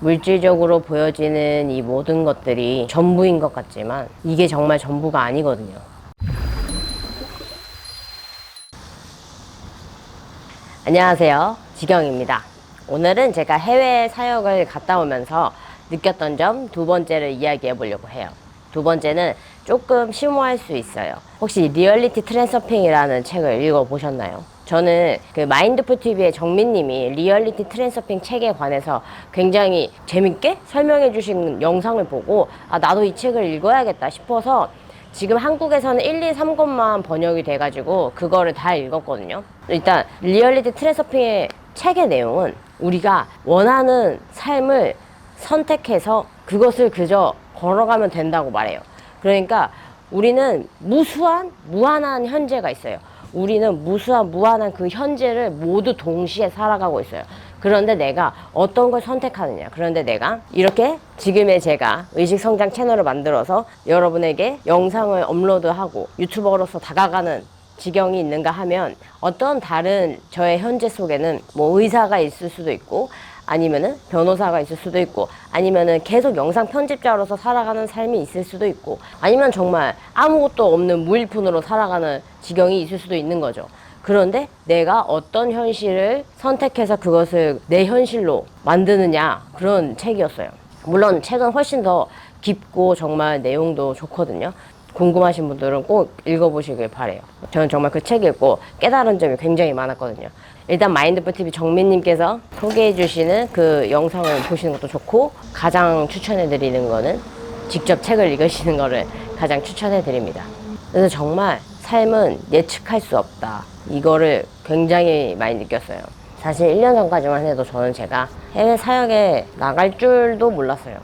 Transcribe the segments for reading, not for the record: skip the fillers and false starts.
물질적으로 보여지는 이 모든 것들이 전부인 것 같지만 이게 정말 전부가 아니거든요. 안녕하세요, 지경입니다. 오늘은 제가 해외 사역을 갔다 오면서 느꼈던 점 두 번째를 이야기해 보려고 해요. 두 번째는 조금 심오할 수 있어요. 혹시 리얼리티 트랜서핑이라는 책을 읽어보셨나요? 저는 그 마인드풀 TV의 정민님이 리얼리티 트랜서핑 책에 관해서 굉장히 재밌게 설명해 주신 영상을 보고 나도 이 책을 읽어야겠다 싶어서 지금 한국에서는 1, 2, 3권만 번역이 돼가지고 그거를 다 읽었거든요. 일단 리얼리티 트랜서핑의 책의 내용은 우리가 원하는 삶을 선택해서 그것을 그저 걸어가면 된다고 말해요. 그러니까 우리는 무한한 현재가 있어요. 우리는 무한한 그 현재를 모두 동시에 살아가고 있어요. 그런데 내가 어떤 걸 선택하느냐. 그런데 내가 이렇게 지금의 제가 의식성장 채널을 만들어서 여러분에게 영상을 업로드하고 유튜버로서 다가가는 지경이 있는가 하면 어떤 다른 저의 현재 속에는 뭐 의사가 있을 수도 있고 아니면은 변호사가 있을 수도 있고 아니면은 계속 영상 편집자로서 살아가는 삶이 있을 수도 있고 아니면 정말 아무것도 없는 무일푼으로 살아가는 지경이 있을 수도 있는 거죠. 그런데 내가 어떤 현실을 선택해서 그것을 내 현실로 만드느냐, 그런 책이었어요. 물론 책은 훨씬 더 깊고 정말 내용도 좋거든요. 궁금하신 분들은 꼭 읽어보시길 바래요. 저는 정말 그 책 읽고 깨달은 점이 굉장히 많았거든요. 일단 마인드풀 TV 정민님께서 소개해 주시는 그 영상을 보시는 것도 좋고, 가장 추천해 드리는 거는 직접 책을 읽으시는 거를 가장 추천해 드립니다. 그래서 정말 삶은 예측할 수 없다, 이거를 굉장히 많이 느꼈어요. 사실 1년 전까지만 해도 저는 제가 해외 사역에 나갈 줄도 몰랐어요.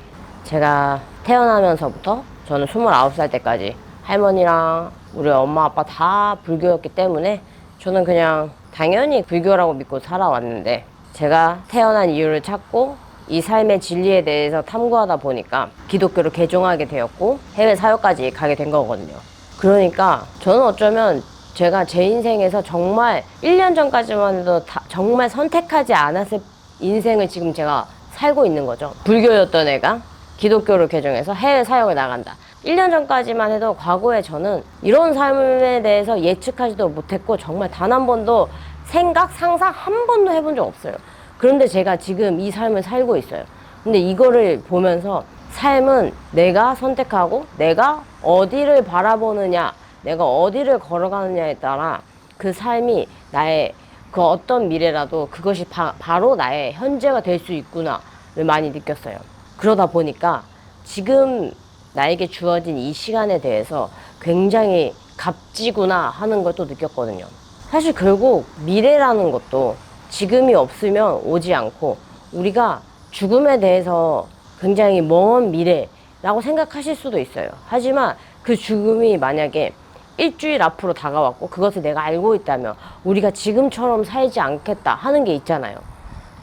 제가 태어나면서부터 저는 29살 때까지 할머니랑 우리 엄마 아빠 다 불교였기 때문에 저는 그냥 당연히 불교라고 믿고 살아왔는데, 제가 태어난 이유를 찾고 이 삶의 진리에 대해서 탐구하다 보니까 기독교를 개종하게 되었고 해외 사역까지 가게 된 거거든요. 그러니까 저는 어쩌면 제가 제 인생에서 정말 1년 전까지만 해도 정말 선택하지 않았을 인생을 지금 제가 살고 있는 거죠. 불교였던 애가 기독교를 개종해서 해외 사역을 나간다. 1년 전까지만 해도 과거에 저는 이런 삶에 대해서 예측하지도 못했고 정말 단 한 번도 상상 한 번도 해본 적 없어요. 그런데 제가 지금 이 삶을 살고 있어요. 근데 이거를 보면서 삶은 내가 선택하고 내가 어디를 바라보느냐, 내가 어디를 걸어가느냐에 따라 그 삶이 나의 그 어떤 미래라도 그것이 바로 나의 현재가 될 수 있구나를 많이 느꼈어요. 그러다 보니까 지금 나에게 주어진 이 시간에 대해서 굉장히 값지구나 하는 걸 또 느꼈거든요. 사실 결국 미래라는 것도 지금이 없으면 오지 않고, 우리가 죽음에 대해서 굉장히 먼 미래라고 생각하실 수도 있어요. 하지만 그 죽음이 만약에 일주일 앞으로 다가왔고 그것을 내가 알고 있다면 우리가 지금처럼 살지 않겠다 하는 게 있잖아요.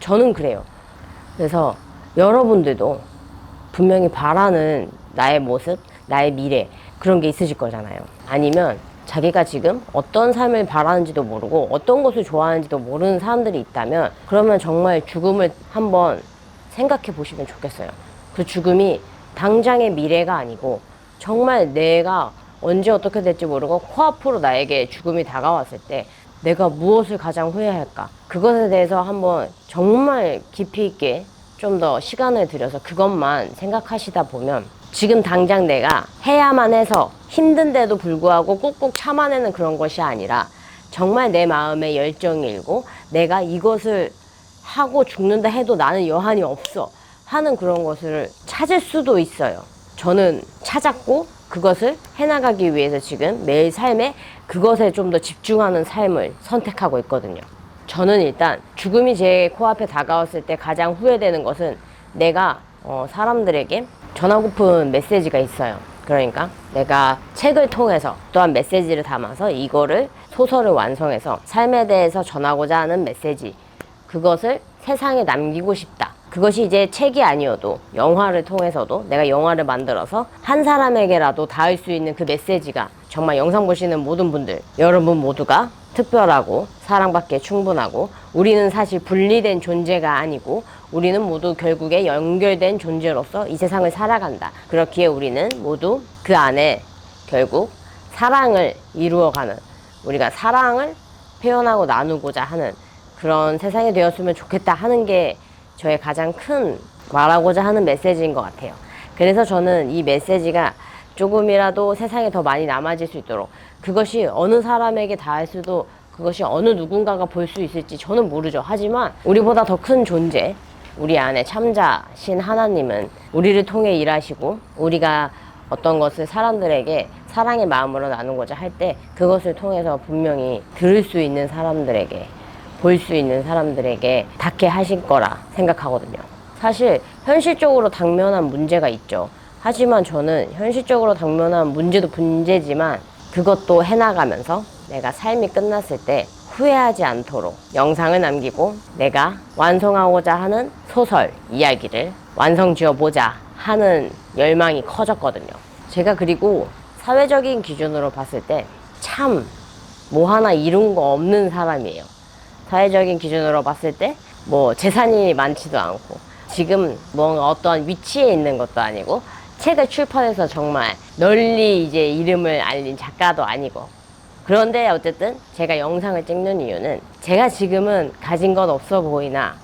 저는 그래요. 그래서 여러분들도 분명히 바라는 나의 모습, 나의 미래, 그런 게 있으실 거잖아요. 아니면 자기가 지금 어떤 삶을 바라는지도 모르고 어떤 것을 좋아하는지도 모르는 사람들이 있다면, 그러면 정말 죽음을 한번 생각해 보시면 좋겠어요. 그 죽음이 당장의 미래가 아니고 정말 내가 언제 어떻게 될지 모르고 코앞으로 나에게 죽음이 다가왔을 때 내가 무엇을 가장 후회할까, 그것에 대해서 한번 정말 깊이 있게 좀 더 시간을 들여서 그것만 생각하시다 보면, 지금 당장 내가 해야만 해서 힘든데도 불구하고 꾹꾹 참아내는 그런 것이 아니라 정말 내 마음에 열정이 일고 내가 이것을 하고 죽는다 해도 나는 여한이 없어 하는 그런 것을 찾을 수도 있어요. 저는 찾았고 그것을 해나가기 위해서 지금 매일 삶에 그것에 좀 더 집중하는 삶을 선택하고 있거든요. 저는 일단 죽음이 제 코앞에 다가왔을 때 가장 후회되는 것은 내가 사람들에게 전하고픈 메시지가 있어요. 그러니까 내가 책을 통해서 또한 메시지를 담아서 이거를 소설을 완성해서 삶에 대해서 전하고자 하는 메시지, 그것을 세상에 남기고 싶다. 그것이 이제 책이 아니어도 영화를 통해서도 내가 영화를 만들어서 한 사람에게라도 닿을 수 있는 그 메시지가 정말 영상 보시는 모든 분들, 여러분 모두가 특별하고 사랑받기에 충분하고, 우리는 사실 분리된 존재가 아니고 우리는 모두 결국에 연결된 존재로서 이 세상을 살아간다. 그렇기에 우리는 모두 그 안에 결국 사랑을 이루어가는, 우리가 사랑을 표현하고 나누고자 하는 그런 세상이 되었으면 좋겠다 하는 게 저의 가장 큰 말하고자 하는 메시지인 것 같아요. 그래서 저는 이 메시지가 조금이라도 세상에 더 많이 남아질 수 있도록, 그것이 어느 사람에게 닿을 수도, 그것이 어느 누군가가 볼 수 있을지 저는 모르죠. 하지만 우리보다 더 큰 존재, 우리 안에 참자신 하나님은 우리를 통해 일하시고, 우리가 어떤 것을 사람들에게 사랑의 마음으로 나누고자 할 때 그것을 통해서 분명히 들을 수 있는 사람들에게, 볼 수 있는 사람들에게 닿게 하실 거라 생각하거든요. 사실 현실적으로 당면한 문제가 있죠. 하지만 저는 현실적으로 당면한 문제도 문제지만 그것도 해나가면서 내가 삶이 끝났을 때 후회하지 않도록 영상을 남기고 내가 완성하고자 하는 소설, 이야기를 완성 지어보자 하는 열망이 커졌거든요. 제가 그리고 사회적인 기준으로 봤을 때 참 뭐 하나 이룬 거 없는 사람이에요. 사회적인 기준으로 봤을 때 뭐 재산이 많지도 않고 지금 뭔가 어떠한 위치에 있는 것도 아니고 책을 출판해서 정말 널리 이제 이름을 알린 작가도 아니고, 그런데 어쨌든 제가 영상을 찍는 이유는 제가 지금은 가진 건 없어 보이나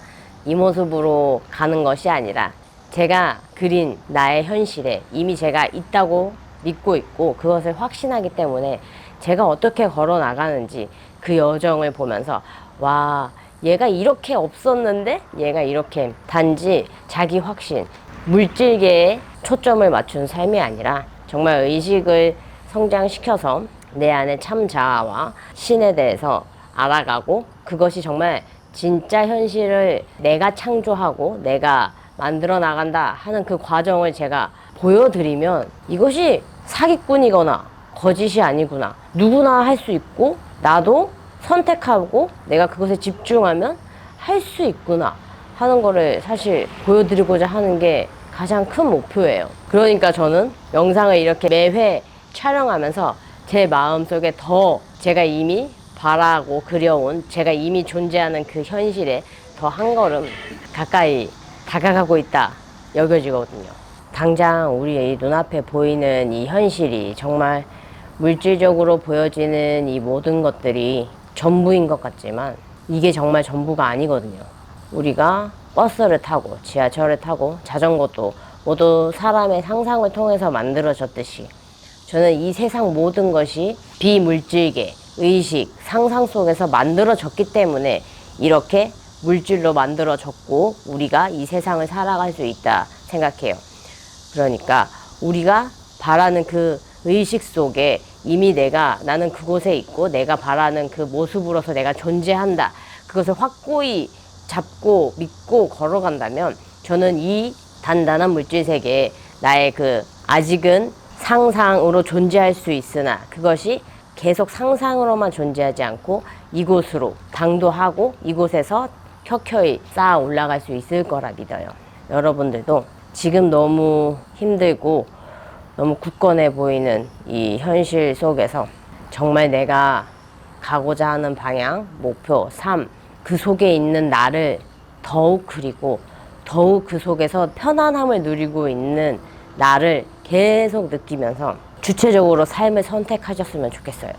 이 모습으로 가는 것이 아니라 제가 그린 나의 현실에 이미 제가 있다고 믿고 있고 그것을 확신하기 때문에 제가 어떻게 걸어 나가는지 그 여정을 보면서 와, 얘가 이렇게 없었는데 얘가 이렇게, 단지 자기 확신, 물질계에 초점을 맞춘 삶이 아니라 정말 의식을 성장시켜서 내 안에 참 자아와 신에 대해서 알아가고, 그것이 정말 진짜 현실을 내가 창조하고 내가 만들어 나간다 하는 그 과정을 제가 보여드리면 이것이 사기꾼이거나 거짓이 아니구나, 누구나 할 수 있고 나도 선택하고 내가 그것에 집중하면 할 수 있구나 하는 거를 사실 보여드리고자 하는 게 가장 큰 목표예요. 그러니까 저는 영상을 이렇게 매회 촬영하면서 제 마음속에 더 제가 이미 바라고 그려온, 제가 이미 존재하는 그 현실에 더 한 걸음 가까이 다가가고 있다 여겨지거든요. 당장 우리의 눈앞에 보이는 이 현실이, 정말 물질적으로 보여지는 이 모든 것들이 전부인 것 같지만 이게 정말 전부가 아니거든요. 우리가 버스를 타고 지하철을 타고 자전거도 모두 사람의 상상을 통해서 만들어졌듯이 저는 이 세상 모든 것이 비물질계, 의식, 상상 속에서 만들어졌기 때문에 이렇게 물질로 만들어졌고 우리가 이 세상을 살아갈 수 있다 생각해요. 그러니까 우리가 바라는 그 의식 속에 이미 나는 그곳에 있고 내가 바라는 그 모습으로서 내가 존재한다, 그것을 확고히 잡고 믿고 걸어간다면 저는 이 단단한 물질 세계에 나의 그 아직은 상상으로 존재할 수 있으나 그것이 계속 상상으로만 존재하지 않고 이곳으로 당도하고 이곳에서 켜켜이 쌓아 올라갈 수 있을 거라 믿어요. 여러분들도 지금 너무 힘들고 너무 굳건해 보이는 이 현실 속에서 정말 내가 가고자 하는 방향, 목표, 삶, 그 속에 있는 나를 더욱 그리고 더욱 그 속에서 편안함을 누리고 있는 나를 계속 느끼면서 주체적으로 삶을 선택하셨으면 좋겠어요.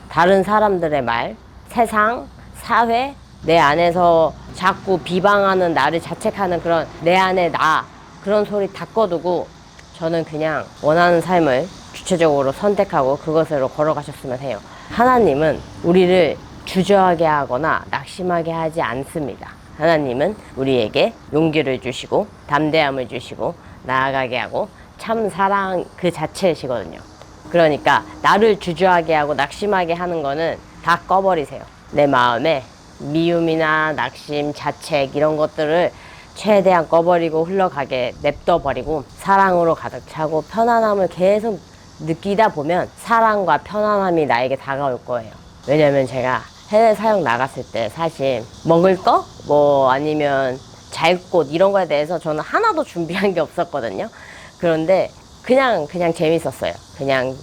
다른 사람들의 말, 세상, 사회, 내 안에서 자꾸 비방하는 나를 자책하는 그런 내 안의 나, 그런 소리 다 꺼두고 저는 그냥 원하는 삶을 주체적으로 선택하고 그것으로 걸어가셨으면 해요. 하나님은 우리를 주저하게 하거나 낙심하게 하지 않습니다. 하나님은 우리에게 용기를 주시고 담대함을 주시고 나아가게 하고 참 사랑 그 자체이시거든요. 그러니까 나를 주저하게 하고 낙심하게 하는 거는 다 꺼버리세요. 내 마음에 미움이나 낙심, 자책 이런 것들을 최대한 꺼버리고 흘러가게 냅둬버리고 사랑으로 가득 차고 편안함을 계속 느끼다 보면 사랑과 편안함이 나에게 다가올 거예요. 왜냐면 제가 해외 사역 나갔을 때 사실 먹을 거? 뭐 아니면 잘 곳 이런 거에 대해서 저는 하나도 준비한 게 없었거든요. 그런데 그냥 재밌었어요. 그냥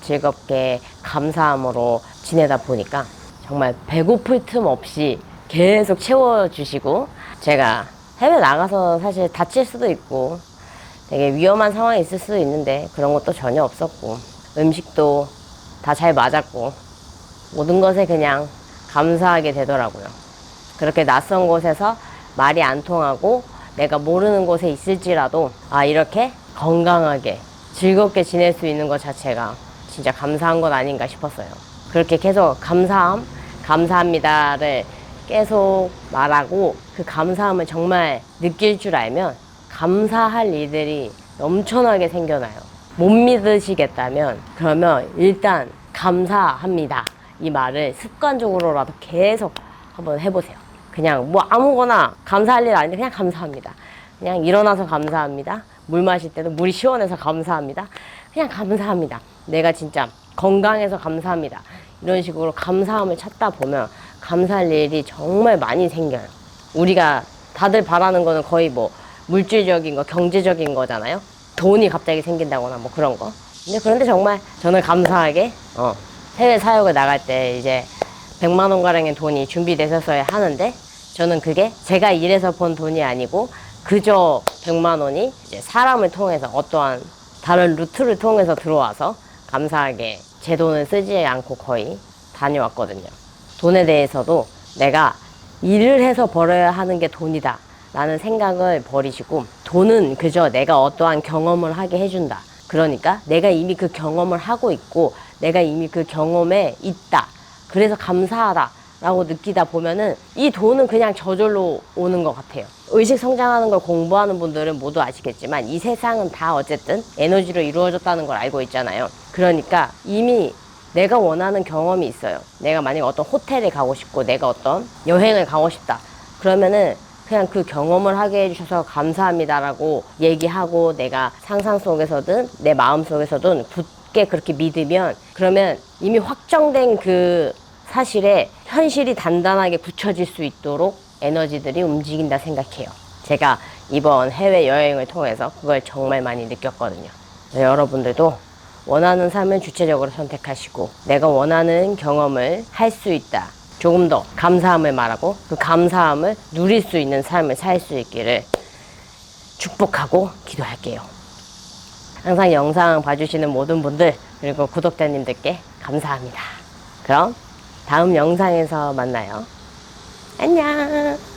즐겁게 감사함으로 지내다 보니까 정말 배고플 틈 없이 계속 채워주시고, 제가 해외 나가서 사실 다칠 수도 있고 되게 위험한 상황이 있을 수도 있는데 그런 것도 전혀 없었고 음식도 다 잘 맞았고 모든 것에 그냥 감사하게 되더라고요. 그렇게 낯선 곳에서 말이 안 통하고 내가 모르는 곳에 있을지라도 이렇게 건강하게 즐겁게 지낼 수 있는 것 자체가 진짜 감사한 것 아닌가 싶었어요. 그렇게 계속 감사합니다를 계속 말하고 그 감사함을 정말 느낄 줄 알면 감사할 일들이 넘쳐나게 생겨나요. 못 믿으시겠다면 그러면 일단 감사합니다 이 말을 습관적으로라도 계속 한번 해보세요. 그냥 뭐 아무거나 감사할 일 아닌데 그냥 감사합니다. 그냥 일어나서 감사합니다. 물 마실 때도 물이 시원해서 감사합니다. 그냥 감사합니다. 내가 진짜 건강해서 감사합니다. 이런 식으로 감사함을 찾다 보면 감사할 일이 정말 많이 생겨요. 우리가 다들 바라는 거는 거의 뭐 물질적인 거, 경제적인 거잖아요. 돈이 갑자기 생긴다거나 뭐 그런 거. 근데 그런데 정말 저는 감사하게 해외 사역을 나갈 때 이제 100만 원 가량의 돈이 준비되셨어야 하는데 저는 그게 제가 일해서 번 돈이 아니고 그저 100만 원이 이제 사람을 통해서 어떠한 다른 루트를 통해서 들어와서 감사하게 제 돈을 쓰지 않고 거의 다녀왔거든요. 돈에 대해서도 내가 일을 해서 벌어야 하는 게 돈이다 라는 생각을 버리시고 돈은 그저 내가 어떠한 경험을 하게 해준다. 그러니까 내가 이미 그 경험을 하고 있고 내가 이미 그 경험에 있다. 그래서 감사하다 라고 느끼다 보면은 이 돈은 그냥 저절로 오는 것 같아요. 의식 성장하는 걸 공부하는 분들은 모두 아시겠지만 이 세상은 다 어쨌든 에너지로 이루어졌다는 걸 알고 있잖아요. 그러니까 이미 내가 원하는 경험이 있어요. 내가 만약에 어떤 호텔에 가고 싶고 내가 어떤 여행을 가고 싶다. 그러면은 그냥 그 경험을 하게 해주셔서 감사합니다라고 얘기하고 내가 상상 속에서든 내 마음 속에서든 굳게 그렇게 믿으면 그러면 이미 확정된 그 사실에 현실이 단단하게 굳혀질 수 있도록 에너지들이 움직인다 생각해요. 제가 이번 해외여행을 통해서 그걸 정말 많이 느꼈거든요. 여러분들도 원하는 삶을 주체적으로 선택하시고 내가 원하는 경험을 할 수 있다. 조금 더 감사함을 말하고 그 감사함을 누릴 수 있는 삶을 살 수 있기를 축복하고 기도할게요. 항상 영상 봐주시는 모든 분들 그리고 구독자님들께 감사합니다. 그럼 다음 영상에서 만나요. 안녕.